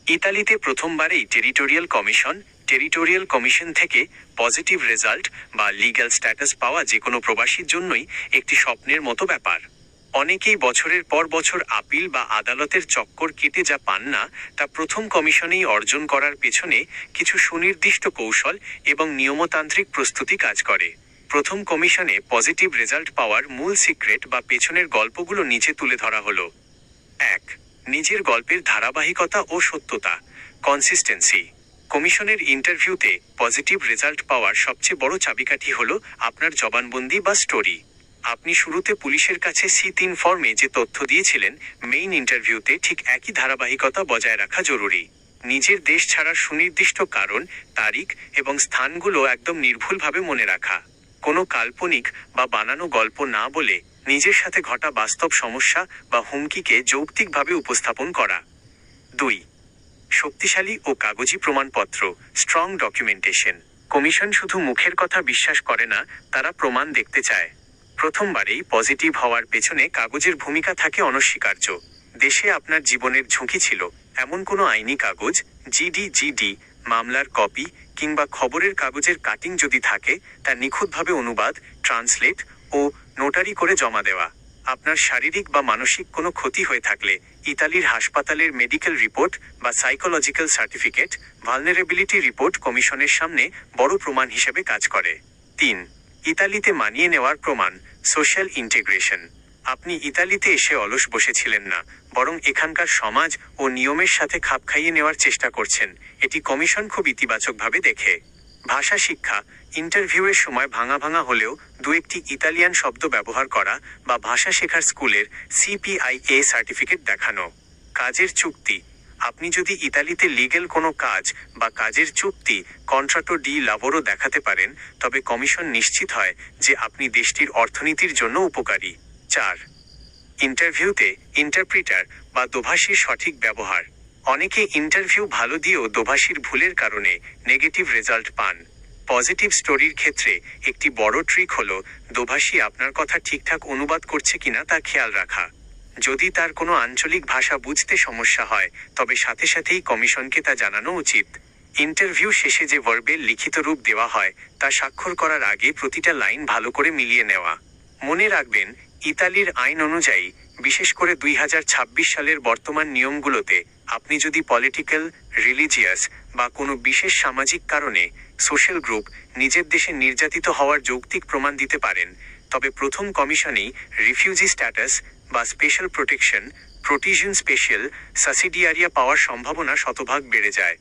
ইতালিতে প্রথমবারেই territorial commission থেকে positive result বা লিগ্যাল স্ট্যাটাস পাওয়া যে কোনো প্রবাসীর জন্যই একটি স্বপ্নের মতো ব্যাপার। অনেকেই বছরের পর বছর আপিল বা আদালতের চক্কর কেটে যা পান না, তা প্রথম কমিশনেই অর্জন করার পেছনে কিছু সুনির্দিষ্ট কৌশল এবং নিয়মতান্ত্রিক প্রস্তুতি কাজ করে। প্রথম কমিশনে পজিটিভ রেজাল্ট পাওয়ার মূল সিক্রেট বা পেছনের গল্পগুলো নিচে তুলে ধরা হলো। 1. নিজের গল্পের ধারাবাহিকতা ও সত্যতা, কনসিস্টেন্সি। কমিশনের ইন্টারভিউতে পজিটিভ রেজাল্ট পাওয়ার সবচেয়ে বড় চাবিকাঠি হলো আপনার জবানবন্দি বা স্টোরি। আপনি শুরুতে পুলিশের কাছে C3 ফর্মে যে তথ্য দিয়েছিলেন, মেইন ইন্টারভিউতে ঠিক একই ধারাবাহিকতা বজায় রাখা জরুরি। নিজের দেশ ছাড়ার সুনির্দিষ্ট কারণ, তারিখ এবং স্থানগুলো একদম নির্ভুলভাবে মনে রাখা। কোনো কাল্পনিক বা বানানো গল্প না বলে নিজের সাথে ঘটা বাস্তব সমস্যা বা হুমকিকে যৌক্তিকভাবে উপস্থাপন করা। 2. শক্তিশালী ও কাগজি প্রমাণপত্র, স্ট্রং ডকুমেন্টেশন। কমিশন শুধু মুখের কথা বিশ্বাস করে না, তারা প্রমাণ দেখতে চায়। প্রথমবারেই পজিটিভ হওয়ার পেছনে কাগজের ভূমিকা থাকে অনস্বীকার্য। দেশে আপনার জীবনের ঝুঁকি ছিল এমন কোনো আইনি কাগজ, জিডি, মামলার কপি কিংবা খবরের কাগজের কাটিং যদি থাকে, তা নিখুঁতভাবে অনুবাদ, ট্রান্সলেট ও নোটারি করে জমা দেওয়া। আপনার শারীরিক বা মানসিক কোনো ক্ষতি হয়ে থাকলে ইতালির হাসপাতালের মেডিকেল রিপোর্ট বা সাইকোলজিক্যাল সার্টিফিকেট, ভালনারেবিলিটি রিপোর্ট কমিশনের সামনে বড় প্রমাণ হিসেবে কাজ করে। 3. ইতালিতে মানিয়ে নেওয়ার প্রমাণ, সোশ্যাল ইন্টিগ্রেশন। আপনি ইতালিতে এসে অলস বসেছিলেন না, বরং এখানকার সমাজ ও নিয়মের সাথে খাপ খাইয়ে নেওয়ার চেষ্টা করছেন। এটি কমিশন খুব ইতিবাচকভাবে দেখে। ভাষা শিক্ষা, ইন্টারভিউয়ের সময় ভাঙা হলেও দু একটি ইতালিয়ান শব্দ ব্যবহার করা বা ভাষা শেখার স্কুলের CPIA সার্টিফিকেট দেখানো। কাজের চুক্তি। আপনি যদি ইতালিতে লিগ্যাল কোনো কাজ বা কাজের চুক্তি, কন্ট্রাটো ডি লাভোরো দেখাতে পারেন, তবে কমিশন নিশ্চিত হয় যে আপনি দেশটির অর্থনীতির জন্য উপকারী। 4. ইন্টারভিউতে ইন্টারপ্রিটার বা দোভাষীর সঠিক ব্যবহার। অনেকে ইন্টারভিউ ভালো দিয়েও দোভাষীর ভুলের কারণে নেগেটিভ রেজাল্ট পান। পজিটিভ স্টোরির ক্ষেত্রে একটি বড় ট্রিক হলো দোভাষী আপনার কথা ঠিকঠাক অনুবাদ করছে কিনা তা খেয়াল রাখা। যদি তার কোনো আঞ্চলিক ভাষা বুঝতে সমস্যা হয়, তবে সাথে সাথেই কমিশনকে তা জানানো উচিত। ইন্টারভিউ শেষে যে ভার্বের লিখিত রূপ দেওয়া হয়, তা স্বাক্ষর করার আগে প্রতিটা লাইন ভালো করে মিলিয়ে নেওয়া। মনে রাখবেন, ইতালির আইন অনুযায়ী, বিশেষ করে 2026 সালের বর্তমান নিয়মগুলোতে, আপনি যদি পলিটিক্যাল, রিলিজিয়াস বা কোনো বিশেষ সামাজিক কারণে, সোশ্যাল গ্রুপ, নিজের দেশে নির্যাতিত হওয়ার যৌক্তিক প্রমাণ দিতে পারেন, তবে প্রথম কমিশনেই রিফিউজি স্ট্যাটাস বা স্পেশাল প্রোটেকশন, প্রোটিশন স্পেশাল সাসিডিয়ারিয়া পাওয়ার সম্ভাবনা শতভাগ বেড়ে যায়।